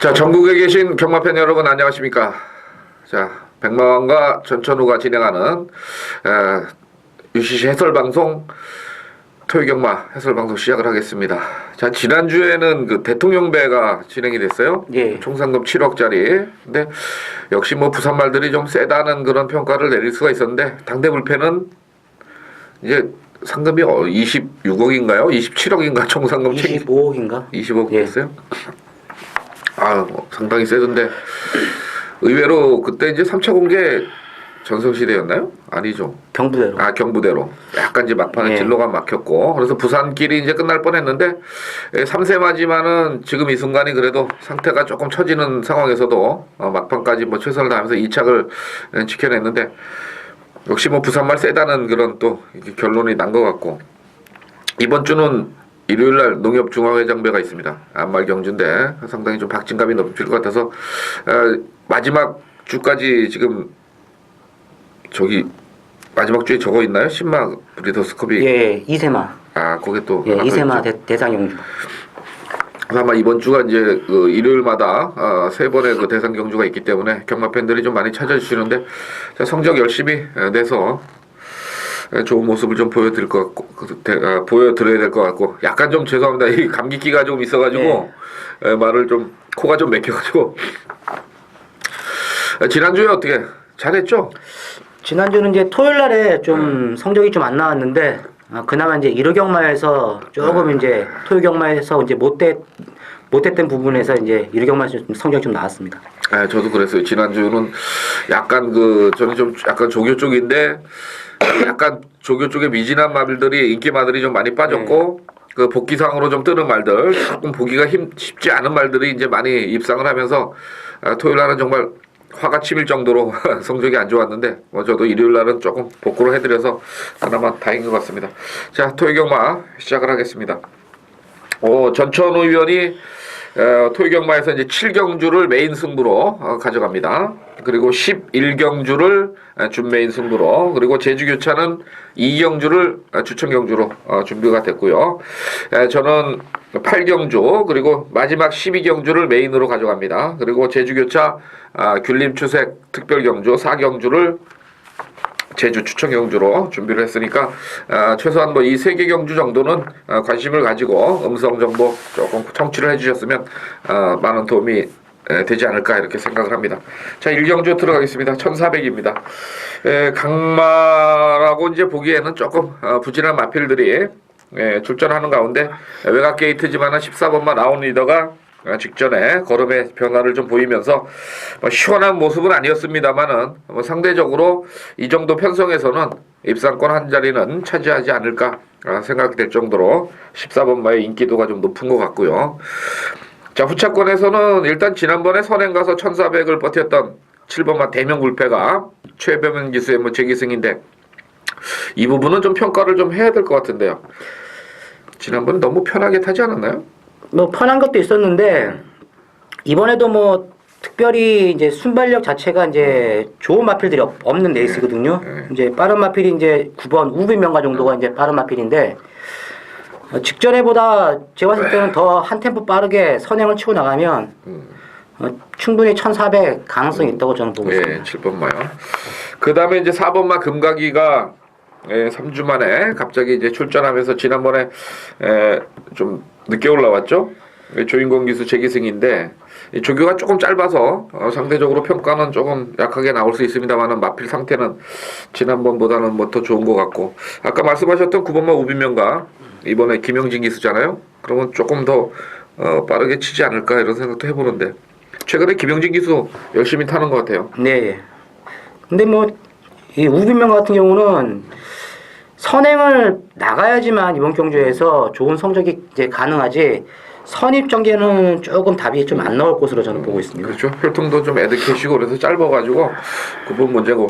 자, 전국에 계신 경마팬 여러분 안녕하십니까? 자, 백마왕과 전천후가 진행하는 UCC 해설방송 토요경마 해설방송 시작을 하겠습니다. 자, 지난주에는 그 대통령배가 진행이 됐어요. 예. 총 상금 7억짜리. 근데 역시 뭐 부산말들이 좀 세다는 그런 평가를 내릴 수가 있었는데 당대 불패는 이제 상금이 26억인가요? 27억인가 총 상금 25억인가? 25억 예. 됐어요? 상당히 세던데 의외로 그때 이제 3차 공개 전성시대였나요? 아니죠. 경부대로. 경부대로. 약간 이제 막판에 예. 진로가 막혔고 그래서 부산길이 이제 끝날 뻔했는데 3세 맞이만은 지금 이 순간이 그래도 상태가 조금 처지는 상황에서도 막판까지 뭐 최선을 다하면서 2착을 지켜냈는데 역시 뭐 부산말 세다는 그런 또 결론이 난 것 같고 이번 주는 일요일날 농협중앙회장배가 있습니다. 안말 경주인데 상당히 좀 박진감이 높을 것 같아서 마지막 주까지 지금 저기 마지막 주에 저거 있나요? 신마 브리더스컵이 예, 이세마. 거기 또 예, 하나 이세마 있죠. 대상 경주. 그래서 아마 이번 주가 이제 그 일요일마다 세 번의 그 대상 경주가 있기 때문에 경마 팬들이 좀 많이 찾아주시는데 자, 성적 열심히 내서 좋은 모습을 좀 보여드릴 것 같고 보여드려야 될 것 같고 약간 좀 죄송합니다. 이 감기기가 좀 있어가지고 말을 좀 코가 좀 막혀가지고 지난주에 어떻게 잘했죠? 지난주는 이제 토요일 날에 좀 성적이 좀 안 나왔는데 그나마 이제 1호 경마에서 조금 이제 토요 경마에서 이제 못했던 부분에서 이제 1호 경마에서 좀 성적이 좀 나왔습니다. 저도 그랬어요. 지난주는 약간 저는 좀 약간 조교 쪽인데 약간 조교 쪽에 미진한 말들이 인기 말들이 좀 많이 빠졌고 그 복귀상으로 좀 뜨는 말들 조금 보기가 쉽지 않은 말들이 이제 많이 입상을 하면서 토요일 날은 정말 화가 치밀 정도로 성적이 안 좋았는데 저도 일요일 날은 조금 복구를 해드려서 그나마 다행인 것 같습니다. 자, 토요경마 시작을 하겠습니다. 전천후 위원이 토요경마에서 이제 7경주를 메인 승부로 가져갑니다. 그리고 11경주를 준메인 승부로 그리고 제주교차는 2경주를 추천경주로 준비가 됐고요. 저는 8경주 그리고 마지막 12경주를 메인으로 가져갑니다. 그리고 제주교차 귤림추색 특별경주 4경주를 제주 추천경주로 준비를 했으니까 최소한 뭐 이 3개 경주 정도는 관심을 가지고 음성 정보 조금 청취를 해주셨으면 많은 도움이 되지 않을까 이렇게 생각을 합니다. 자, 1경주 들어가겠습니다. 1400입니다. 강마라고 이제 보기에는 조금 부진한 마필들이 출전하는 가운데 외곽 게이트지만은 14번마 라운 리더가 직전에 걸음의 변화를 좀 보이면서 시원한 모습은 아니었습니다만은 상대적으로 이 정도 편성에서는 입상권 한 자리는 차지하지 않을까 생각될 정도로 14번마의 인기도가 좀 높은 것 같고요. 자, 후차권에서는 일단 지난번에 선행 가서 1400을 버텼던 7번마 대명불패가 최배면 기수의 재기승인데 이 부분은 좀 평가를 좀 해야 될 것 같은데요. 지난번에 너무 편하게 타지 않았나요? 뭐 편한 것도 있었는데 이번에도 뭐 특별히 이제 순발력 자체가 이제 좋은 마필들이 없는 레이스거든요. 이제 빠른 마필이 이제 9번 우비명가 정도가 이제 빠른 마필인데 직전에보다 제가 봤을 때는 더 한 템포 빠르게 선행을 치고 나가면 충분히 1400 가능성이 있다고 저는 보고 있습니다. 7번마요. 그 다음에 이제 4번마 금가기가 3주 만에 갑자기 이제 출전하면서 지난번에 좀 늦게 올라왔죠. 조인공 기수 재기승인데 조교가 조금 짧아서 상대적으로 평가는 조금 약하게 나올 수 있습니다만은 마필 상태는 지난번보다는 뭐 더 좋은 것 같고 아까 말씀하셨던 9번마 우빈명가 이번에 김영진 기수잖아요. 그러면 조금 더 빠르게 치지 않을까 이런 생각도 해보는데 최근에 김영진 기수 열심히 타는 것 같아요. 네. 근데 뭐 이 우빈명 같은 경우는 선행을 나가야지만 이번 경주에서 좋은 성적이 이제 가능하지 선입 전개는 조금 답이 좀 안 나올 것으로 저는 보고 있습니다. 그렇죠. 혈통도 좀 애드캐시고 그래서 짧아가지고 그 부분 문제고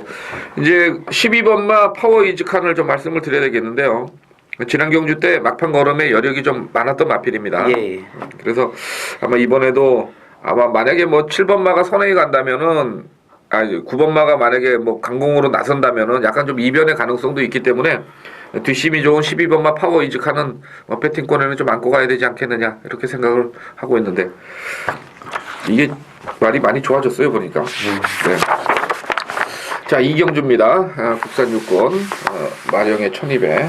이제 12번마 파워 이즈칸을 좀 말씀을 드려야 되겠는데요. 지난 경주 때 막판 걸음에 여력이 좀 많았던 마필입니다. 예. 그래서 아마 이번에도 아마 만약에 뭐 7번마가 선행이 간다면은 9번마가 만약에 뭐 강공으로 나선다면은 약간 좀 이변의 가능성도 있기 때문에 뒷심이 좋은 12번마 파워 이직하는 배팅권에는 좀 안고 가야 되지 않겠느냐 이렇게 생각을 하고 있는데 이게 말이 많이 좋아졌어요 보니까. 네. 자 이경주입니다. 국산 육군 마령의 1200.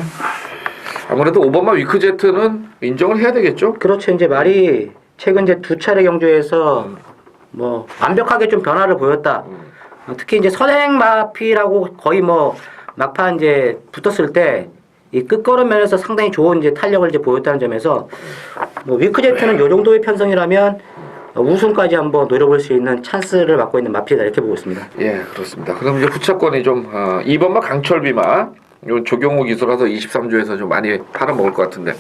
아무래도 오버마 위크제트는 인정을 해야 되겠죠? 그렇죠. 이제 말이 최근 이제 두 차례 경주에서 뭐 완벽하게 좀 변화를 보였다. 특히 이제 선행 마피라고 거의 뭐 막판 이제 붙었을 때 이 끝걸음 면에서 상당히 좋은 이제 탄력을 이제 보였다는 점에서 뭐 위크제트는 요 정도의 편성이라면 우승까지 한번 노려볼 수 있는 찬스를 맡고 있는 마피다 이렇게 보고 있습니다. 예, 그렇습니다. 그럼 이제 후차권이 좀 2번마 강철비마 요 조경호 기수라서 23조에서 좀 많이 팔아먹을 것 같은데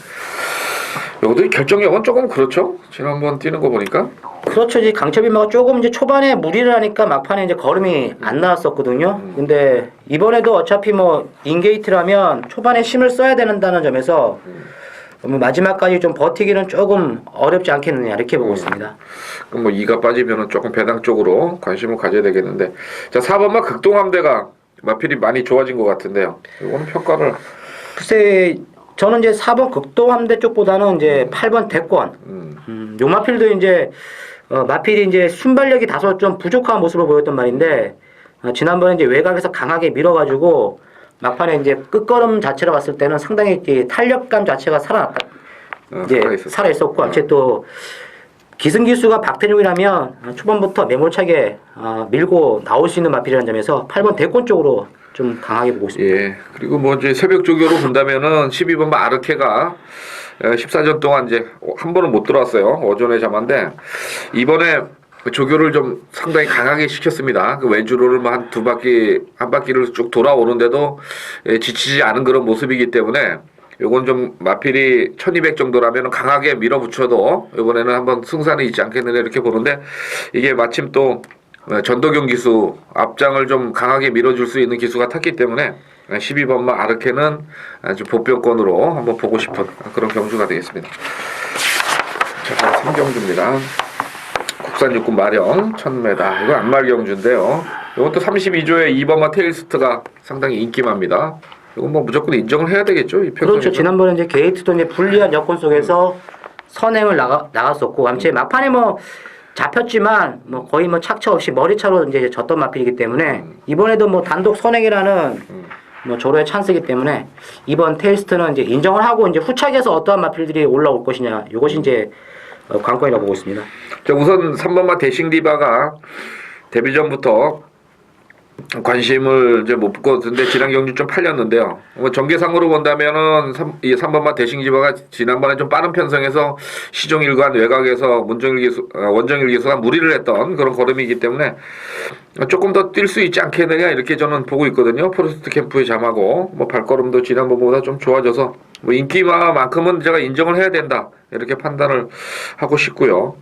요것도 결정력은 조금 그렇죠? 지난번 뛰는 거 보니까 그렇죠. 이제 강철비마가 조금 이제 초반에 무리를 하니까 막판에 이제 걸음이 안 나왔었거든요. 근데 이번에도 어차피 뭐 인게이트라면 초반에 힘을 써야 된다는 점에서 마지막까지 좀 버티기는 조금 어렵지 않겠느냐 이렇게 보고 있습니다. 그럼 뭐 2가 빠지면은 조금 배당 쪽으로 관심을 가져야 되겠는데 자 4번마 극동함대가 마필이 많이 좋아진 것 같은데요. 이거는 평가를 글쎄 저는 이제 4번 극동함대 쪽보다는 이제 8번 대권 요 마필도 이제 마필이 이제 순발력이 다소 좀 부족한 모습을 보였던 말인데 지난번에 이제 외곽에서 강하게 밀어가지고 막판에 이제 끝걸음 자체로 봤을 때는 상당히 탄력감 자체가 살아 있었고, 아무튼 또 기승기수가 박태종이라면 초반부터 매몰차게 밀고 나올 수 있는 마필이라는 점에서 8번 대권 쪽으로 좀 강하게 보고 있습니다. 예. 그리고 뭐 이제 새벽 조교로 본다면은 12번 아르케가 14전 동안 이제 한 번은 못 들어왔어요. 어전에 잠한데 이번에 조교를 좀 상당히 강하게 시켰습니다. 그 외주로를 한 한 바퀴를 쭉 돌아오는데도 지치지 않은 그런 모습이기 때문에 요건 좀 마필이 1200 정도라면 강하게 밀어붙여도 이번에는 한번 승산이 있지 않겠느냐 이렇게 보는데 이게 마침 또 전도경 기수 앞장을 좀 강하게 밀어줄 수 있는 기수가 탔기 때문에 12번마 아르케는 아주 보병권으로 한번 보고 싶은 그런 경주가 되겠습니다. 자, 3경주입니다. 국산 육군 마령 1000m. 이거 안말 경주인데요. 이것도 32조의 2번마 테일스트가 상당히 인기마입니다. 이건 뭐 무조건 인정을 해야 되겠죠? 이 그렇죠. 지난번에 이제 게이트도 이제 불리한 여건 속에서 선행을 나갔었고, 아무튼 막판에 뭐 잡혔지만 뭐 거의 뭐 착차 없이 머리차로 이제 졌던 마필이기 때문에 이번에도 뭐 단독 선행이라는 뭐 조로의 찬스이기 때문에 이번 테이스트는 이제 인정을 하고 이제 후착에서 어떠한 마필들이 올라올 것이냐 이것이 이제 관건이라고 보고 있습니다. 자, 우선 3번마 대싱디바가 데뷔 전부터 관심을 이제 못 붙었는데 지난 경주 좀 팔렸는데요. 뭐 전개상으로 본다면은 3번마 대싱디바가 지난번에 좀 빠른 편성에서 시종일관 외곽에서 원정일 기수가 무리를 했던 그런 걸음이기 때문에 조금 더 뛸 수 있지 않겠느냐 이렇게 저는 보고 있거든요. 포레스트 캠프에 잠하고 뭐 발걸음도 지난번보다 좀 좋아져서 뭐 인기만큼은 제가 인정을 해야 된다 이렇게 판단을 하고 싶고요.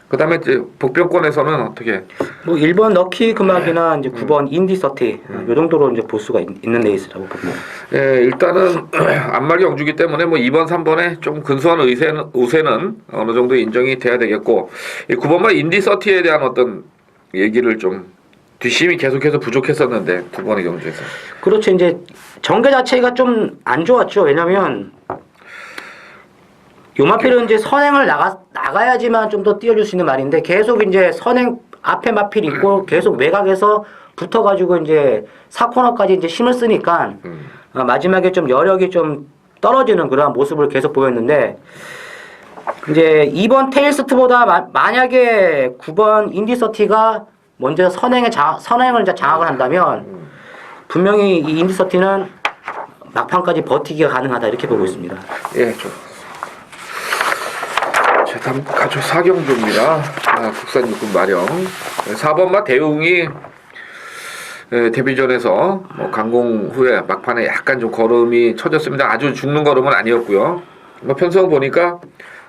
그 다음에 이제 복병권에서는 어떻게? 뭐 1번 럭키 금악이나 이제 9번 인디 서티 요 정도로 이제 볼 수가 있는 레이스라고 봅니다. 예, 일단은 안말 경주기 때문에 뭐 2번, 3번에 좀 근소한 우세는 어느 정도 인정이 돼야 되겠고 9번만 인디 서티에 대한 어떤 얘기를 좀 뒷심이 계속해서 부족했었는데 9번의 경주에서. 그렇죠. 이제 전개 자체가 좀 안 좋았죠. 왜냐면 요마필은 이제 선행을 나가야지만 좀 더 뛰어줄 수 있는 말인데 계속 이제 선행 앞에 마필 있고 계속 외곽에서 붙어가지고 이제 4코너까지 이제 힘을 쓰니까 마지막에 좀 여력이 좀 떨어지는 그런 모습을 계속 보였는데 이제 2번 테일스트보다 만약에 9번 인디서티가 먼저 선행을 이제 장악을 한다면 분명히 이 인디서티는 막판까지 버티기가 가능하다 이렇게 보고 있습니다. 예, 자, 다음 가족 4경주입니다. 국산 육군 마령 4번마 대웅이 데뷔전에서 뭐 강공 후에 막판에 약간 좀 걸음이 처졌습니다. 아주 죽는 걸음은 아니었고요. 뭐 편성 보니까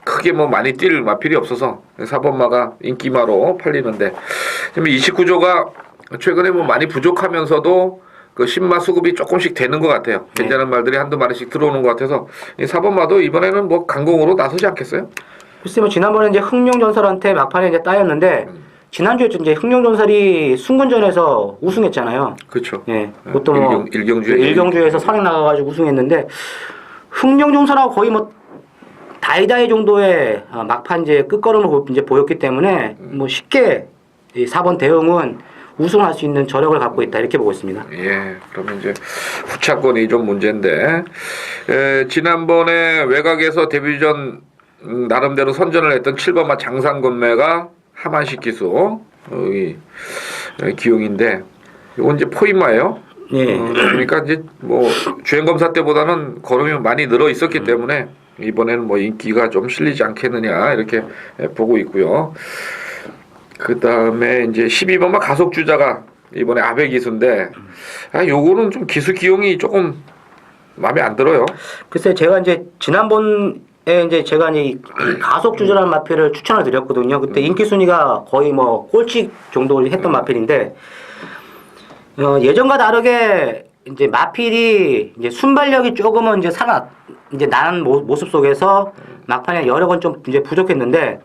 크게 뭐 많이 뛸 마필이 없어서 4번마가 인기마로 팔리는데 지금 29조가 최근에 뭐 많이 부족하면서도 그 신마 수급이 조금씩 되는 것 같아요. 괜찮은 말들이 한두 마리씩 들어오는 것 같아서 이 4번마도 이번에는 뭐 강공으로 나서지 않겠어요? 글쎄 뭐 지난번에 이제 흥룡전설한테 막판에 이제 따였는데 지난주에 이제 흥룡전설이 순군전에서 우승했잖아요. 그렇죠. 예. 그것도 뭐 일경주에 일경주에서 선행 나가가지고 우승했는데 흥룡전설하고 거의 뭐 다이다이 정도의 막판 이제 끝걸음을 이제 보였기 때문에 뭐 쉽게 이 4번 대응은 우승할 수 있는 저력을 갖고 있다 이렇게 보고 있습니다. 예, 그러면 이제 후차권이 좀 문제인데 지난번에 외곽에서 데뷔전 나름대로 선전을 했던 7번마 장상권매가 하만식 기수 기용인데 이건 이제 포인마예요. 예. 그러니까 이제 뭐 주행 검사 때보다는 걸음이 많이 늘어 있었기 때문에 이번에는 뭐 인기가 좀 실리지 않겠느냐 이렇게 보고 있고요. 그 다음에 이제 12번마 가속 주자가 이번에 아베 기수인데 요거는 좀 기수 기용이 조금 마음에 안 들어요. 글쎄 제가 이제 지난번에 이제 제가 이제 가속 주저라는 마필을 추천을 드렸거든요. 그때 인기 순위가 거의 뭐 꼴찌 정도를 했던 마필인데 예전과 다르게 이제 마필이 이제 순발력이 조금은 이제 이제 나는 모습 속에서 막판에 여러 건 좀 이제 부족했는데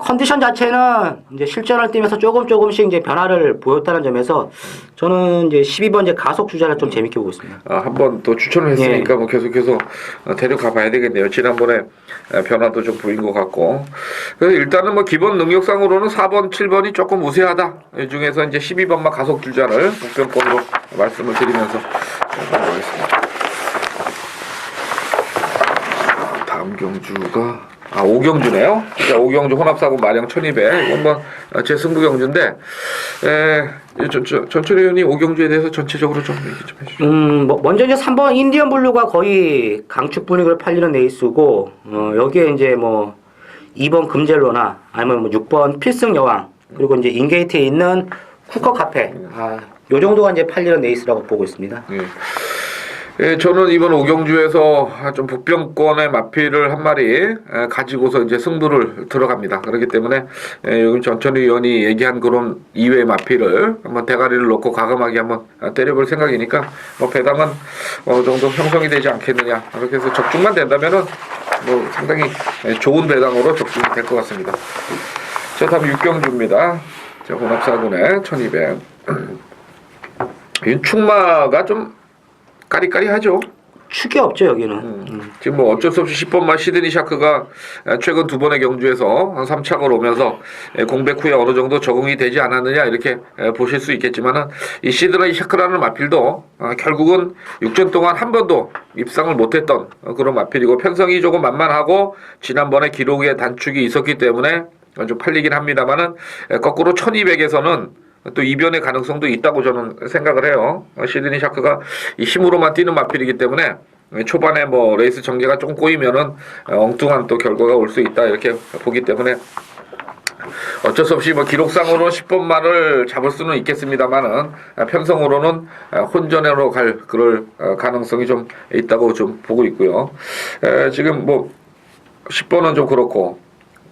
컨디션 자체는 이제 실전을 뛰면서 조금씩 이제 변화를 보였다는 점에서 저는 이제 12번 이제 가속 주자를 좀 재밌게 보고 있습니다. 한번 또 추천을 했으니까 뭐 계속해서 데려가 봐야 되겠네요. 지난번에 변화도 좀 보인 것 같고. 그래서 일단은 뭐 기본 능력상으로는 4번, 7번이 조금 우세하다. 이 중에서 이제 12번만 가속 주자를 목표권으로 말씀을 드리면서 넘어가겠습니다. 다음 경주가 오경주네요. 그러니까 오경주 혼합사고 마령 1200. 이건 뭐 제 승부 경주인데 전철 의원이 오경주에 대해서 전체적으로 좀 얘기 좀 해주시죠. 뭐 먼저 이제 3번 인디언 블루가 거의 강축 분위기를 팔리는 레이스고 여기에 이제 뭐 2번 금젤로나 아니면 뭐 6번 필승 여왕 그리고 이제 인게이트에 있는 쿠커 카페 요 정도가 이제 팔리는 레이스라고 보고 있습니다. 예, 저는 이번 오경주에서 좀 북병권의 마필을 한 마리 가지고서 이제 승부를 들어갑니다. 그렇기 때문에 여기 전천희 의원이 얘기한 그런 이외의 마필을 한번 대가리를 놓고 과감하게 한번 때려볼 생각이니까 뭐 배당은 어느 정도 형성이 되지 않겠느냐. 그렇게 해서 적중만 된다면은 뭐 상당히 좋은 배당으로 적중이 될 것 같습니다. 자, 다음 육경주입니다. 자, 혼합사군의 1200. 이 충마가 좀 까리까리하죠. 축이 없죠 여기는. 지금 뭐 어쩔 수 없이 10번만 시드니 샤크가 최근 두 번의 경주에서 한 3착을 오면서 공백 후에 어느 정도 적응이 되지 않았느냐 이렇게 보실 수 있겠지만은 이 시드니 샤크라는 마필도 결국은 6전 동안 한 번도 입상을 못했던 그런 마필이고 편성이 조금 만만하고 지난번에 기록에 단축이 있었기 때문에 좀 팔리긴 합니다만은 거꾸로 1200에서는 또 이변의 가능성도 있다고 저는 생각을 해요. 시드니 샤크가 이 힘으로만 뛰는 마필이기 때문에 초반에 뭐 레이스 전개가 조금 꼬이면은 엉뚱한 또 결과가 올 수 있다 이렇게 보기 때문에 어쩔 수 없이 뭐 기록상으로는 10번만을 잡을 수는 있겠습니다만은 편성으로는 혼전으로 갈 그럴 가능성이 좀 있다고 좀 보고 있고요. 지금 뭐 10번은 좀 그렇고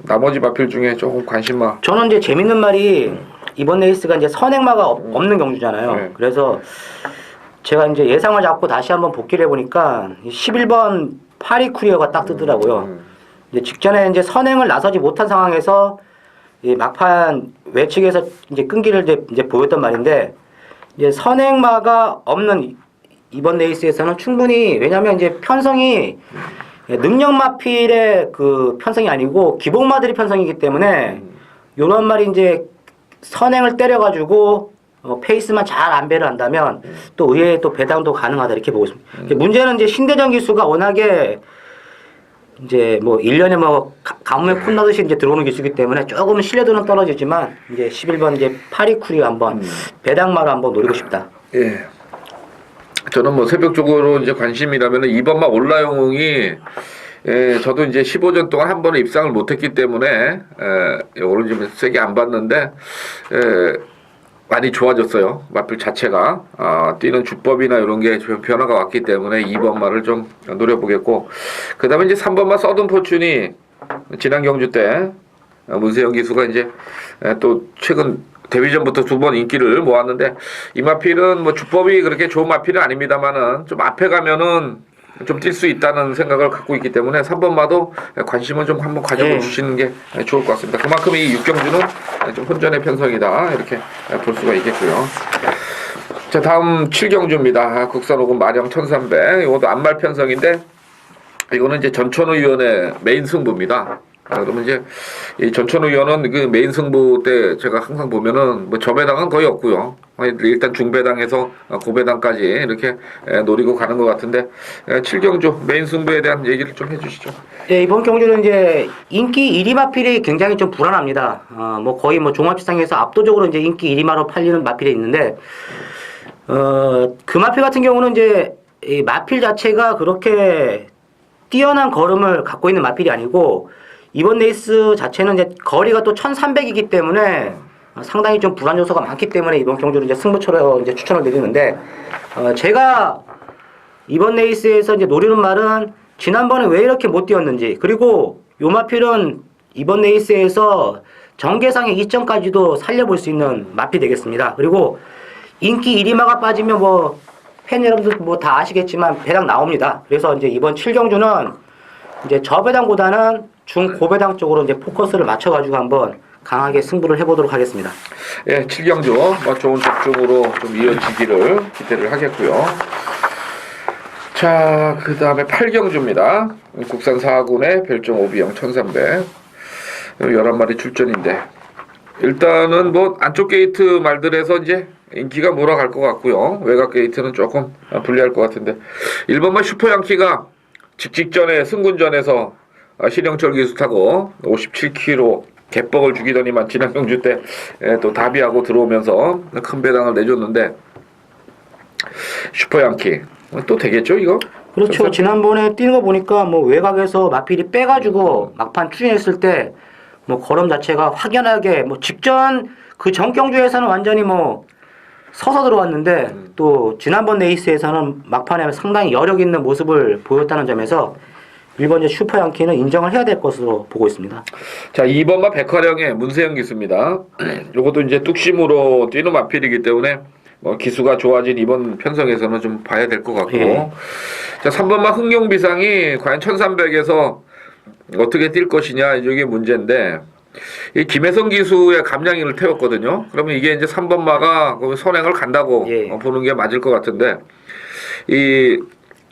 나머지 마필 중에 조금 관심마. 저는 이제 재밌는 말이 이번 레이스가 이제 선행마가 없는 경주잖아요. 네. 그래서 제가 이제 예상을 잡고 다시 한번 복귀를 해보니까 11번 파리쿠리어가 딱 뜨더라고요. 이제 직전에 이제 선행을 나서지 못한 상황에서 이 막판 외측에서 이제 끈기를 이제 보였단 말인데 이제 선행마가 없는 이번 레이스에서는 충분히 왜냐하면 이제 편성이 능력 마필의 그 편성이 아니고 기복마들이 편성이기 때문에 요런 말이 이제 선행을 때려가지고 페이스만 잘 안배를 한다면 또 의외에 또 배당도 가능하다 이렇게 보고 있습니다. 문제는 이제 신대전 기수가 워낙에 이제 뭐 1년에 뭐 가뭄에 콧나듯이 이제 들어오는 기수이기 때문에 조금은 신뢰도는 떨어지지만 이제 11번 이제 파리쿠리 한번 배당마로 한번 노리고 싶다. 예. 저는 뭐 새벽 쪽으로 이제 관심이라면 2번마 올라영웅이 저도 이제 15전 동안 한 번은 입상을 못했기 때문에 오늘 좀 세게 안 봤는데 많이 좋아졌어요. 마필 자체가 뛰는 주법이나 이런 게 변화가 왔기 때문에 2번마를 좀 노려보겠고 그 다음에 이제 3번마 서든 포춘이 지난 경주 때 문세영 기수가 이제 또 최근 데뷔전부터 두 번 인기를 모았는데 이 마필은 뭐 주법이 그렇게 좋은 마필은 아닙니다만은 좀 앞에 가면은 좀 뛸 수 있다는 생각을 갖고 있기 때문에 3번마도 관심을 좀 한번 가져주시는 게 좋을 것 같습니다. 그만큼 이 육경주는 좀 혼전의 편성이다 이렇게 볼 수가 있겠고요. 자, 다음 7경주입니다. 국산 5군 마령 1300. 이것도 안말 편성인데 이거는 이제 전천후 위원의 메인 승부입니다. 그러면 이제 이 전천후 위원은 그 메인 승부 때 제가 항상 보면은 뭐 저배당은 거의 없고요. 일단 중배당에서 고배당까지 이렇게 노리고 가는 것 같은데 7경주 메인 승부에 대한 얘기를 좀 해주시죠. 예, 이번 경주는 이제 인기 1위 마필이 굉장히 좀 불안합니다. 뭐 거의 뭐 종합시장에서 압도적으로 이제 인기 1위마로 팔리는 마필이 있는데, 그 마필 같은 경우는 이제 이 마필 자체가 그렇게 뛰어난 걸음을 갖고 있는 마필이 아니고, 이번 레이스 자체는 이제 거리가 또 1300이기 때문에 상당히 좀 불안 요소가 많기 때문에 이번 경주를 이제 승부처로 이제 추천을 드리는데, 제가 이번 레이스에서 이제 노리는 말은 지난번에 왜 이렇게 못 뛰었는지, 그리고 요 마필은 이번 레이스에서 정계상의 이점까지도 살려볼 수 있는 마필 되겠습니다. 그리고 인기 1위마가 빠지면 뭐 팬 여러분들 뭐 다 아시겠지만 배당 나옵니다. 그래서 이제 이번 7경주는 이제 저배당보다는 중고배당 쪽으로 이제 포커스를 맞춰가지고 한번 강하게 승부를 해보도록 하겠습니다. 예, 7경주 뭐 좋은 적중으로 좀 이어지기를 기대를 하겠고요. 자, 그 다음에 8경주입니다. 국산 4군의 별정 오비형 1300 11마리 출전인데, 일단은 뭐 안쪽 게이트 말들에서 이제 인기가 몰아갈 것 같고요. 외곽 게이트는 조금 불리할 것 같은데, 1번만 슈퍼양키가 직전에 승군전에서 신형철 기수 타고 57km 개뻑을 죽이더니만 지난 경주 때 또 다비하고 들어오면서 큰 배당을 내줬는데, 슈퍼양키 또 되겠죠 이거? 그렇죠. 지난번에 뛰는 거 보니까 뭐 외곽에서 마필이 빼가지고 막판 추진했을 때 뭐 걸음 자체가 확연하게 뭐 직전 그 전 경주에서는 완전히 뭐 서서 들어왔는데, 또 지난번 레이스에서는 막판에 상당히 여력 있는 모습을 보였다는 점에서 1번 이제 슈퍼양키는 인정을 해야 될 것으로 보고 있습니다. 자, 2번마 백화령의 문세영 기수입니다. 요것도 이제 뚝심으로 뛰는 마필이기 때문에 뭐 기수가 좋아진 이번 편성에서는 좀 봐야 될 것 같고, 예. 자, 3번마 흥룡비상이 과연 1300에서 어떻게 뛸 것이냐, 이게 문제인데, 이 김혜성 기수의 감량인을 태웠거든요. 그러면 이게 이제 3번마가 선행을 간다고 예. 보는 게 맞을 것 같은데, 이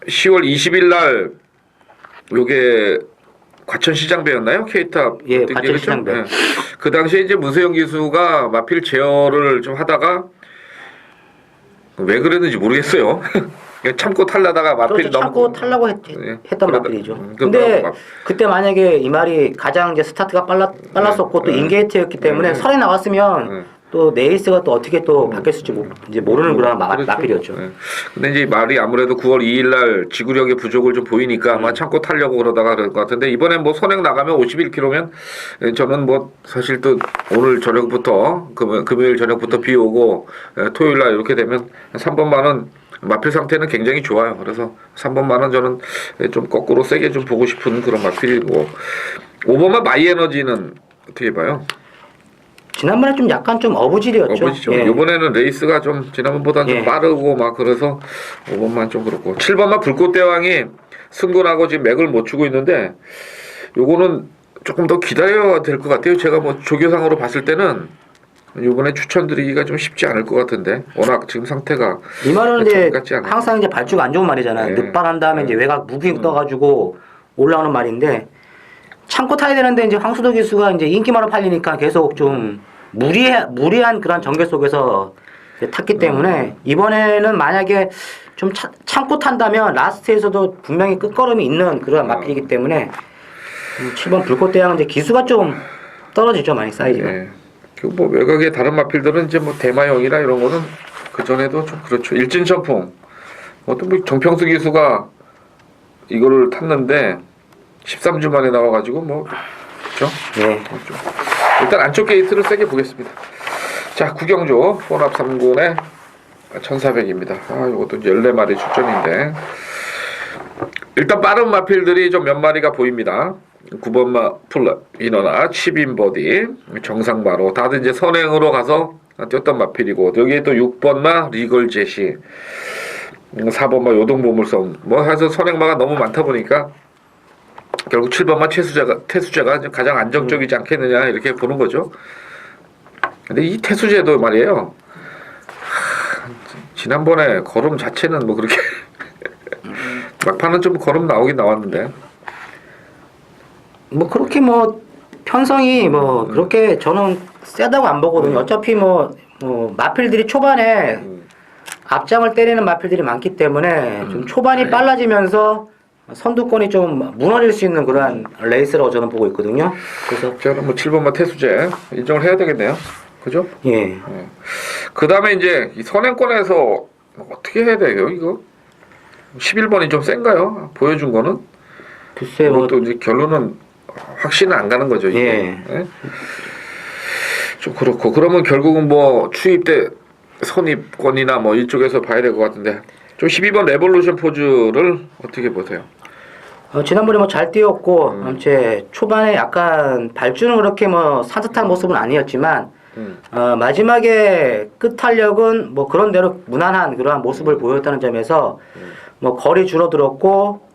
10월 20일 날 요게 과천시장배였나요? K탑. 예, 과천시장배. 네. 그 당시에 이제 문세영 기수가 마필 제어를 좀 하다가 왜 그랬는지 모르겠어요. 참고 탈라다가 마필이 그렇죠. 참고 탈라고 했던 마필이죠. 근데 그때 만약에 이 말이 가장 이제 스타트가 빨랐었고 또 인게이트였기 때문에 설에 나왔으면 또 네이스가 또 어떻게 또 바뀌었을지 이제 모르는 그런 마필이었죠. 근데 이제 말이 아무래도 9월 2일 날 지구력의 부족을 좀 보이니까 아마 참고 타려고 그러다가 그럴 것 같은데, 이번엔 뭐 선행 나가면 51km면 저는 뭐 사실 또 오늘 저녁부터 금요일 저녁부터 비 오고 토요일 날 이렇게 되면 3번만은 마필 상태는 굉장히 좋아요. 그래서 3번만은 저는 좀 거꾸로 세게 좀 보고 싶은 그런 마필이고, 5번만 마이에너지는 어떻게 봐요? 지난번에 좀 약간 좀 어부질이었죠. 어부지죠. 예. 이번에는 레이스가 좀 지난번보다는 예. 좀 빠르고 막 그래서 5번만 좀 그렇고, 7번만 불꽃대왕이 승군하고 지금 맥을 못 추고 있는데, 요거는 조금 더 기다려야 될 것 같아요. 제가 뭐 조교상으로 봤을 때는 이번에 추천드리기가 좀 쉽지 않을 것 같은데, 워낙 지금 상태가 이 말은 이제 같지 않아요. 항상 이제 발주가 안 좋은 말이잖아요. 네. 늦발한 다음에 이제 외곽 무빙 떠가지고 올라오는 말인데, 참고 타야 되는데 이제 황수도 기수가 이제 인기만으로 팔리니까 계속 좀 무리한 그런 전개 속에서 이제 탔기 때문에 이번에는 만약에 좀 참고 탄다면 라스트에서도 분명히 끝걸음이 있는 그런 마필이기 때문에 7번 불꽃대왕은 이제 기수가 좀 떨어지죠, 많이 사이즈가. 네. 뭐 외곽의 다른 마필들은 이제 뭐 대마형이나 이런 거는 그 전에도 좀 그렇죠. 일진천풍, 어떤 뭐 정평수 기수가 이거를 탔는데 13주 만에 나와가지고 뭐 그렇죠. 네. 일단 안쪽 게이트를 세게 보겠습니다. 자, 구경조 혼합 3군의 1400입니다. 이것도 14마리 출전인데, 일단 빠른 마필들이 좀 몇 마리가 보입니다. 9번마 플라 이너나 치빈버디 정상마로 다들 이제 선행으로 가서 뛰었던 마필이고, 여기에 또 6번마 리걸제시, 4번마 요동보물섬, 뭐 해서 선행마가 너무 많다 보니까 결국 7번마 태수제가 가장 안정적이지 않겠느냐 이렇게 보는 거죠. 근데 이 태수제도 말이에요, 지난번에 걸음 자체는 뭐 그렇게 막판은 좀 걸음 나오긴 나왔는데 뭐 그렇게 뭐 편성이 뭐 그렇게 저는 세다고 안 보거든요. 어차피 뭐 마필들이 초반에 앞장을 때리는 마필들이 많기 때문에 좀 초반이 빨라지면서 선두권이 좀 무너질 수 있는 그러한 레이스라고 저는 보고 있거든요. 그래서 저는 뭐 7번마 태수제 인정을 해야 되겠네요. 그죠? 예. 그 다음에 이제 이 선행권에서 어떻게 해야 돼요, 이거? 11번이 좀 센가요? 보여준 거는? 글쎄 뭐 또 이제 결론은 확신은 안 가는 거죠, 이게. 예. 예? 좀 그렇고. 그러면 결국은 뭐 추입 때 선입권이나 뭐 이쪽에서 봐야 될 것 같은데. 좀 12번 레볼루션 포즈를 어떻게 보세요? 지난번에 뭐 잘 뛰었고 이제 초반에 약간 발주는 그렇게 뭐 산뜻한 모습은 아니었지만 마지막에 끝 탄력은 뭐 그런 대로 무난한 그러한 모습을 보였다는 점에서 뭐 거리 줄어들었고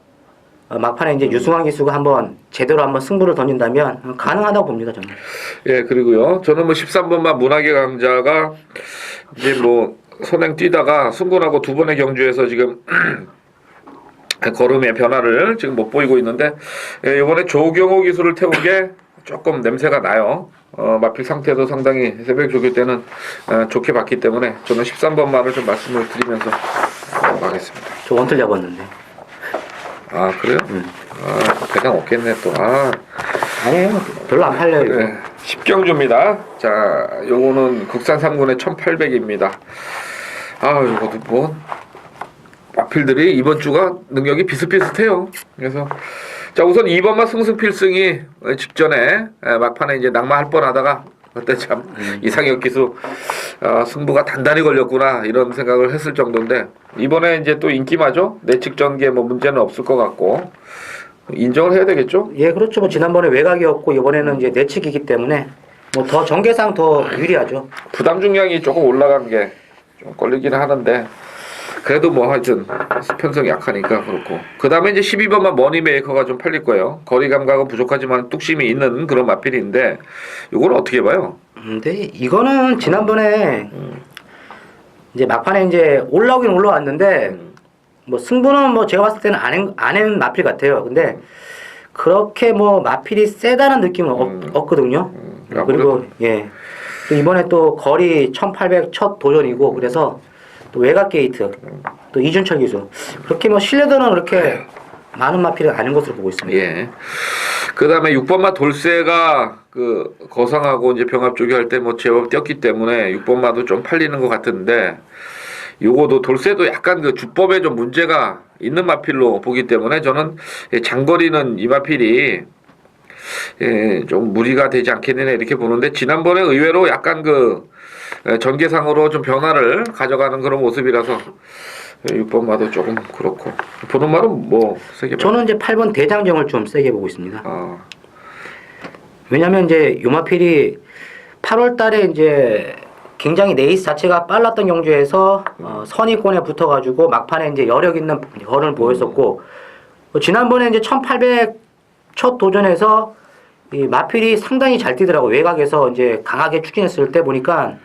막판에 이제 유승환 기수가 한번 제대로 한번 승부를 던진다면 가능하다고 봅니다 저는. 예, 그리고요. 저는 뭐 13번만 문학의 강자가 이제 뭐 선행 뛰다가 승군하고 두 번의 경주에서 지금 걸음의 변화를 지금 못 보이고 있는데, 예, 이번에 조경호 기수를 태운 게 조금 냄새가 나요. 마필 상태도 상당히 새벽 조교 때는 좋게 봤기 때문에 저는 13번만을 좀 말씀을 드리면서 하겠습니다. 저 원틀 잡았는데. 아, 그래요? 아, 대강 없겠네 또. 아, 아니에요. 별로 안 팔려요 이거. 네, 10경주입니다. 자, 요거는 국산 3군의 1800입니다. 아, 요것도 뭐 마필들이 이번 주가 능력이 비슷비슷해요. 그래서 자, 우선 2번마 승승필승이 직전에 막판에 이제 낙마할 뻔하다가 그때 참 이상혁 기수 승부가 단단히 걸렸구나 이런 생각을 했을 정도인데, 이번에 이제 또 인기마죠. 내측 전개 뭐 문제는 없을 것 같고 인정을 해야 되겠죠. 예, 그렇죠. 뭐 지난번에 외곽이었고 이번에는 이제 내측이기 때문에 뭐 더 전개상 더 유리하죠. 부담 중량이 조금 올라간 게 좀 걸리기는 하는데, 그래도 뭐 하여튼 편성이 약하니까 그렇고. 그 다음에 이제 12번만 머니메이커가 좀 팔릴 거예요. 거리 감각은 부족하지만 뚝심이 있는 그런 마필인데, 이걸 어떻게 봐요? 근데 이거는 지난번에 이제 막판에 이제 올라오긴 올라왔는데 뭐 승부는 뭐 제가 봤을 때는 안 마필 같아요. 근데 그렇게 뭐 마필이 세다는 느낌은 없거든요. 그리고 예. 또 이번에 또 거리 1800 첫 도전이고 그래서 또 외곽 게이트 또 이준철 기수 그렇게 뭐 신뢰도는 그렇게 많은 마필은 아닌 것으로 보고 있습니다. 예. 그 다음에 6번마 돌쇠가 그 거상하고 이제 병합 쪽이 할 때 뭐 제법 뛰었기 때문에 6번마도 좀 팔리는 것 같은데, 요거도 돌쇠도 약간 그 주법에 좀 문제가 있는 마필로 보기 때문에 저는 장거리는 이 마필이 좀 무리가 되지 않겠느냐 이렇게 보는데, 지난번에 의외로 약간 그 전개상으로 좀 변화를 가져가는 그런 모습이라서 6번마도 조금 그렇고. 보는 말은 뭐 세게 봐요? 저는 이제 8번 대장정을 좀 세게 보고 있습니다. 아, 왜냐면 이제 요마필이 8월 달에 이제 굉장히 레이스 자체가 빨랐던 경주에서 선의권에 붙어가지고 막판에 이제 여력 있는 걸음을 보였었고, 지난번에 이제 1800 첫 도전에서 이 마필이 상당히 잘 뛰더라고. 외곽에서 이제 강하게 추진했을 때 보니까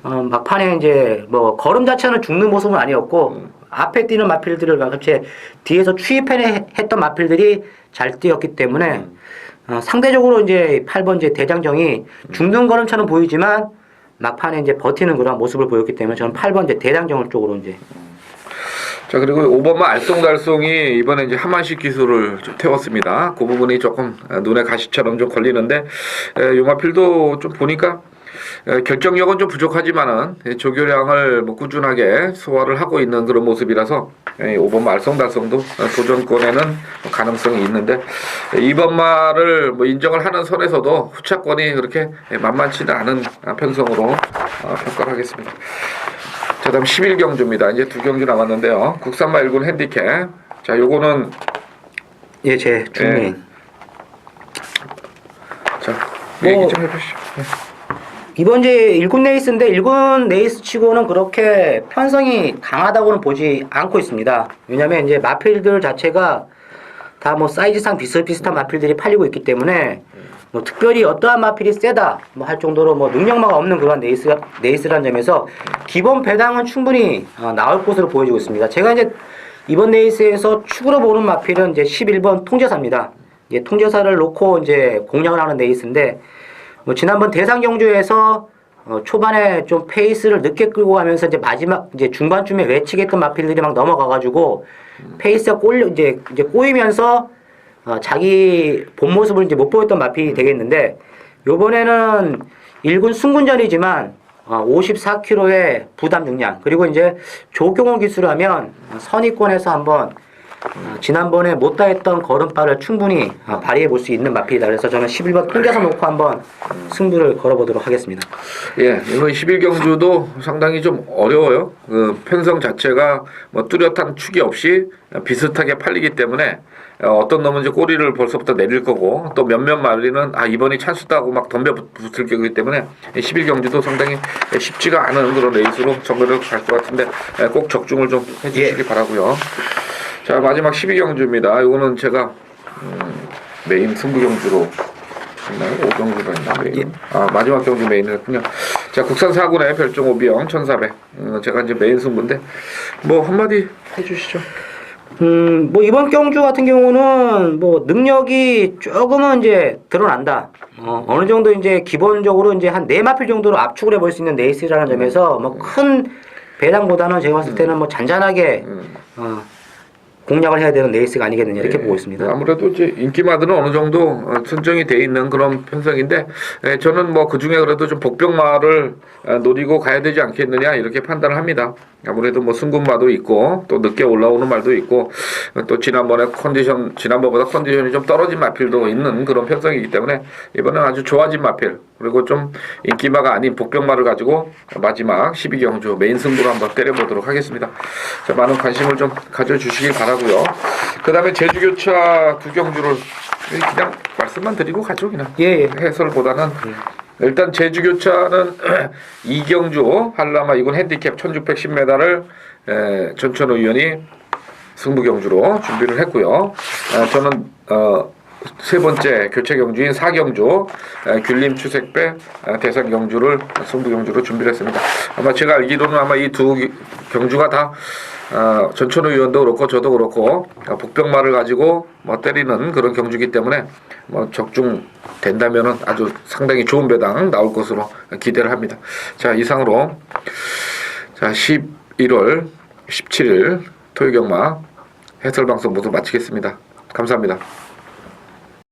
막판에 이제 뭐 걸음 자체는 죽는 모습은 아니었고 앞에 뛰는 마필들을 같이 뒤에서 추입했던 마필들이 잘 뛰었기 때문에 상대적으로 이제 8번 이제 대장정이 죽는 걸음처럼 보이지만 막판에 이제 버티는 그런 모습을 보였기 때문에 저는 8번 이제 대장정을 쪽으로 이제. 자, 그리고 5번마 알쏭달쏭이 이번에 이제 하만식 기술을 좀 태웠습니다. 그 부분이 조금 눈에 가시처럼 좀 걸리는데, 요마필도 좀 보니까 결정력은 좀 부족하지만은 조교량을 뭐 꾸준하게 소화를 하고 있는 그런 모습이라서 5번마 알쏭달쏭도 도전권에는 가능성이 있는데, 2번마를 뭐 인정을 하는 선에서도 후차권이 그렇게 만만치는 않은 편성으로 평가를 하겠습니다. 자, 다음 11경주입니다. 이제 2경주 남았는데요. 국산마 1군 핸디캡. 자, 요거는 예, 제 중인. 자, 얘기 좀 해보시죠. 이번 이제 1군 레이스인데 1군 레이스 치고는 그렇게 편성이 강하다고는 보지 않고 있습니다. 왜냐면 이제 마필들 자체가 다 뭐 사이즈상 비슷비슷한 마필들이 팔리고 있기 때문에 뭐 특별히 어떠한 마필이 세다 뭐 할 정도로 뭐 능력마가 없는 그런 레이스라는 점에서 기본 배당은 충분히 나올 것으로 보여지고 있습니다. 제가 이제 이번 레이스에서 축으로 보는 마필은 이제 11번 통제사입니다. 이제 통제사를 놓고 이제 공략을 하는 레이스인데 뭐 지난번 대상 경주에서 초반에 좀 페이스를 늦게 끌고 가면서 이제 마지막 이제 중반쯤에 외치겠던 마필들이 막 넘어가가지고 페이스가 이제 꼬이면서 자기 본 모습을 이제 못 보였던 마필이 되겠는데 요번에는 1군 승군전이지만 54kg의 부담 중량 그리고 이제 조경호 기술하면 선입권에서 한번 지난번에 못다했던 걸음발을 충분히 발휘해 볼 수 있는 마필이다. 그래서 저는 11번 통계선 놓고 한번 승부를 걸어보도록 하겠습니다. 예, 이번 11경주도 상당히 좀 어려워요. 그 편성 자체가 뭐 뚜렷한 축이 없이 비슷하게 팔리기 때문에 어떤 놈은 이제 꼬리를 벌써부터 내릴 거고 또 몇몇 마리는 이번이 찬스다 하고 막 덤벼 붙을 거기 때문에 11경주도 상당히 쉽지가 않은 그런 레이스로 정글을 갈 것 같은데 꼭 적중을 좀 해주시기 바라고요. 자, 마지막 12경주입니다. 이거는 제가 메인 승부경주로 했나요? 5경주가 있나 메인? 마지막 경주 메인을 했군요. 자, 국산 4군의 별종 오비형 1400. 제가 이제 메인 승부인데 뭐 한마디 해주시죠. 뭐 이번 경주 같은 경우는 뭐 능력이 조금은 이제 드러난다. 어느 정도 이제 기본적으로 이제 한 4마필 정도로 압축을 해볼 수 있는 레이스라는 점에서 뭐 큰 배당보다는 제가 봤을 때는 뭐 잔잔하게 공략을 해야 되는 레이스가 아니겠느냐 이렇게 보고 있습니다. 아무래도 이제 인기마들은 어느 정도 선정이 돼 있는 그런 편성인데 저는 뭐 그 중에 그래도 좀 복병마를 노리고 가야 되지 않겠느냐 이렇게 판단을 합니다. 아무래도 뭐 승군마도 있고 또 늦게 올라오는 말도 있고 또 지난번보다 컨디션이 좀 떨어진 마필도 있는 그런 편성이기 때문에 이번엔 아주 좋아진 마필 그리고 좀 인기마가 아닌 복병마를 가지고 마지막 12경주 메인 승부로 한번 때려보도록 하겠습니다. 자, 많은 관심을 좀 가져주시기 바라고요. 그 다음에 제주교차 2경주를 그냥 말씀만 드리고 가죠 그냥. 예. 해설보다는 일단 제주교차는 2경주 한라마 2군 핸디캡 1610m를 전천후 의원이 승부경주로 준비를 했고요. 저는 세 번째 교체 경주인 4경주 귤림 추색배 대상 경주를 승부 경주로 준비를 했습니다. 아마 제가 알기로는 아마 이 두 경주가 다 전천후 의원도 그렇고 저도 그렇고 복병마를 가지고 뭐 때리는 그런 경주이기 때문에 뭐 적중 된다면은 아주 상당히 좋은 배당 나올 것으로 기대를 합니다. 자, 이상으로 자 11월 17일 토요경마 해설 방송 모두 마치겠습니다. 감사합니다.